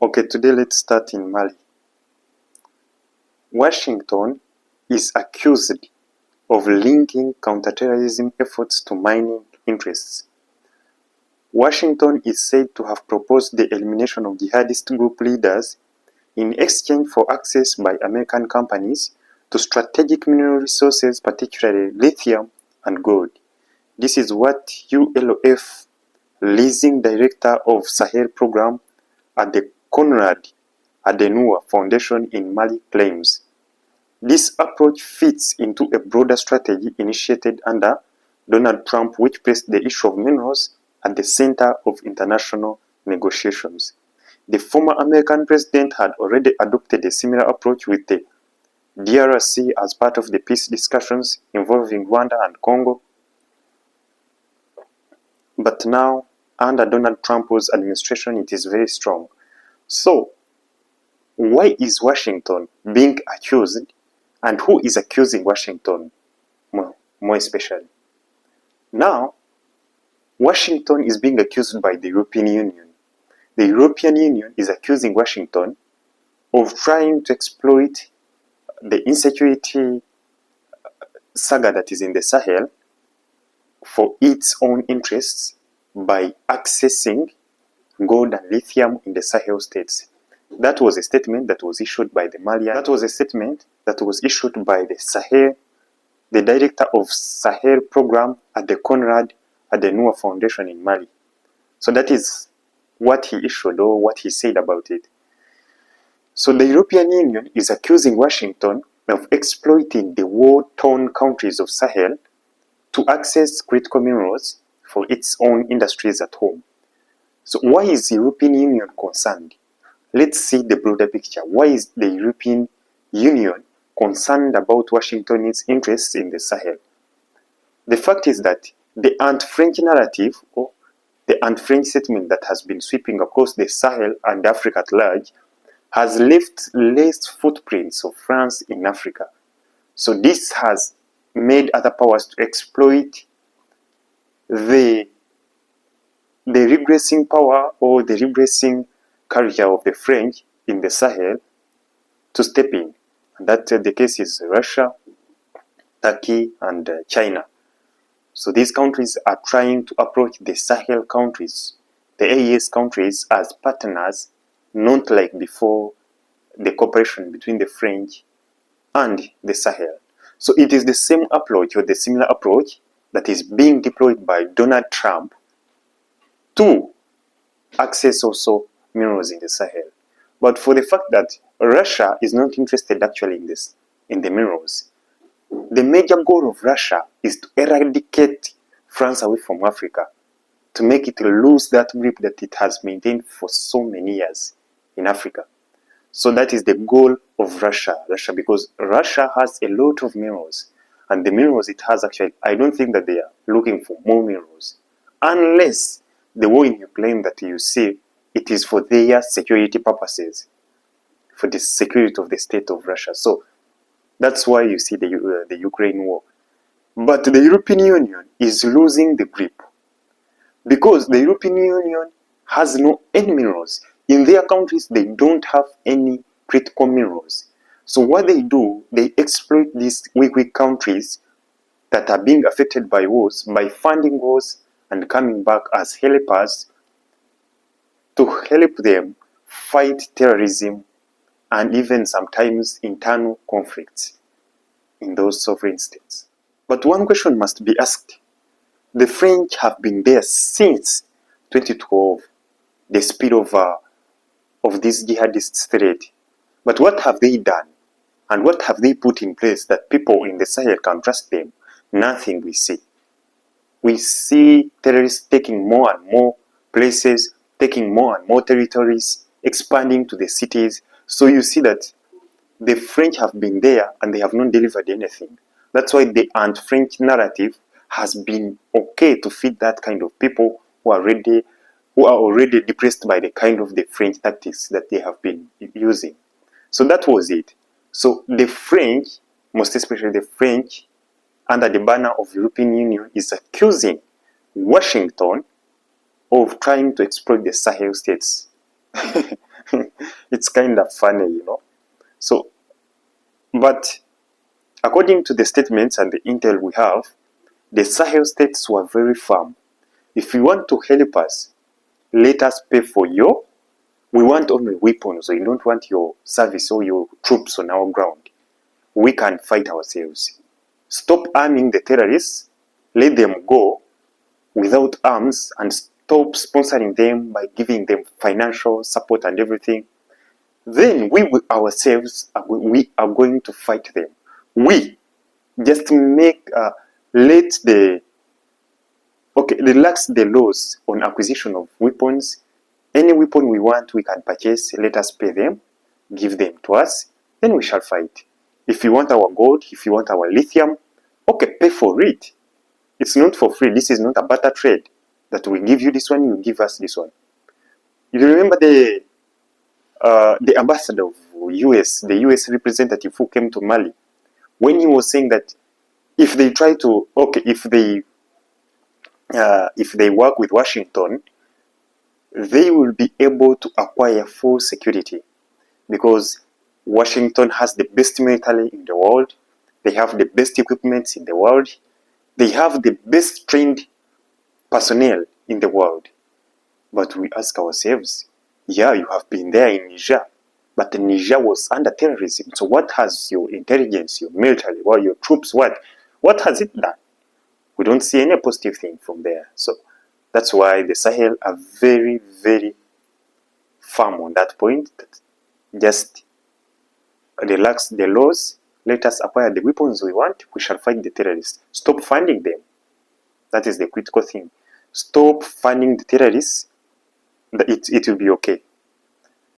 Okay, today let's start in Mali. Washington is accused of linking counterterrorism efforts to mining interests. Washington is said to have proposed the elimination of jihadist group leaders in exchange for access by American companies to strategic mineral resources, particularly lithium and gold. This is what ULF, leasing director of Sahel program at the Konrad Adenauer Foundation in Mali, claims. This approach fits into a broader strategy initiated under Donald Trump, which placed the issue of minerals at the center of international negotiations. The former American president had already adopted a similar approach with the DRC as part of the peace discussions involving Rwanda and Congo. But now, under Donald Trump's administration, it is very strong. So, why is Washington being accused, and who is accusing Washington more especially? Now, Washington is being accused by the European Union. The European Union is accusing Washington of trying to exploit the insecurity saga that is in the Sahel for its own interests by accessing gold and lithium in the Sahel states. That was a statement that was issued by the Malian. That was a statement that was issued by the director of Sahel program at the Konrad Adenauer Foundation in Mali. So that is what he issued, or what he said about it. So the European Union is accusing Washington of exploiting the war-torn countries of Sahel to access critical minerals for its own industries at home. So why is the European Union concerned? Let's see the broader picture. Why is the European Union concerned about Washington's interests in the Sahel? The fact is that the anti-French narrative, or the anti-French sentiment that has been sweeping across the Sahel and Africa at large, has left footprints of France in Africa. So this has made other powers to exploit the regressing power or the regressing career of the French in the Sahel to step in. And that the case is Russia, Turkey, and China. So these countries are trying to approach the Sahel countries, the AES countries, as partners, not like before the cooperation between the French and the Sahel. So it is the same approach, or the similar approach, that is being deployed by Donald Trump to access also minerals in the Sahel. But for the fact that Russia is not interested actually in the minerals, the major goal of Russia is to eradicate France away from Africa, to make it lose that grip that it has maintained for so many years in Africa. So that is the goal of Russia, because Russia has a lot of minerals, and the minerals it has actually, I don't think that they are looking for more minerals, unless the war in Ukraine that you see, it is for their security purposes, for the security of the state of Russia. So that's why you see the Ukraine war. But the European Union is losing the grip, because the European Union has any minerals. In their countries, they don't have any critical minerals. So what they do, they exploit these weak countries that are being affected by wars by funding wars and coming back as helpers to help them fight terrorism and even sometimes internal conflicts in those sovereign states. But one question must be asked. The French have been there since 2012, the spillover of this jihadist threat. But what have they done? And what have they put in place that people in the Sahel can trust them? Nothing we see. We see terrorists taking more and more places, taking more and more territories, expanding to the cities. So you see that the French have been there and they have not delivered anything. That's why the anti-French narrative has been okay to feed that kind of people who are already depressed by the kind of the French tactics that they have been using. So that was it. So the French, most especially the French, under the banner of European Union, is accusing Washington of trying to exploit the Sahel states. It's kind of funny, you know. So, but according to the statements and the intel we have, the Sahel states were very firm. If you want to help us, let us pay for your. We want only weapons. We don't want your service or your troops on our ground. We can fight ourselves. Stop arming the terrorists. Let them go without arms and stop sponsoring them by giving them financial support and everything. Then we ourselves we are going to fight them. We just let the relax the laws on acquisition of weapons. Any weapon we want, we can purchase. Let us pay them, give them to us. Then we shall fight. If you want our gold, if you want our lithium, okay, pay for it. It's not for free. This is not a barter trade that we give you this one, you give us this one. You remember the ambassador of US, the US representative who came to Mali, when he was saying that if they try to, if they work with Washington, they will be able to acquire full security because Washington has the best military in the world. They have the best equipment in the world. They have the best trained personnel in the world. But we ask ourselves, yeah, you have been there in Niger, but Niger was under terrorism. So what has your intelligence, your military, or your troops, what has it done? We don't see any positive thing from there. So that's why the Sahel are very, very firm on that point. That just relax the laws, let us acquire the weapons we want, we shall fight the terrorists. Stop funding them. That is the critical thing. Stop funding the terrorists. It will be okay.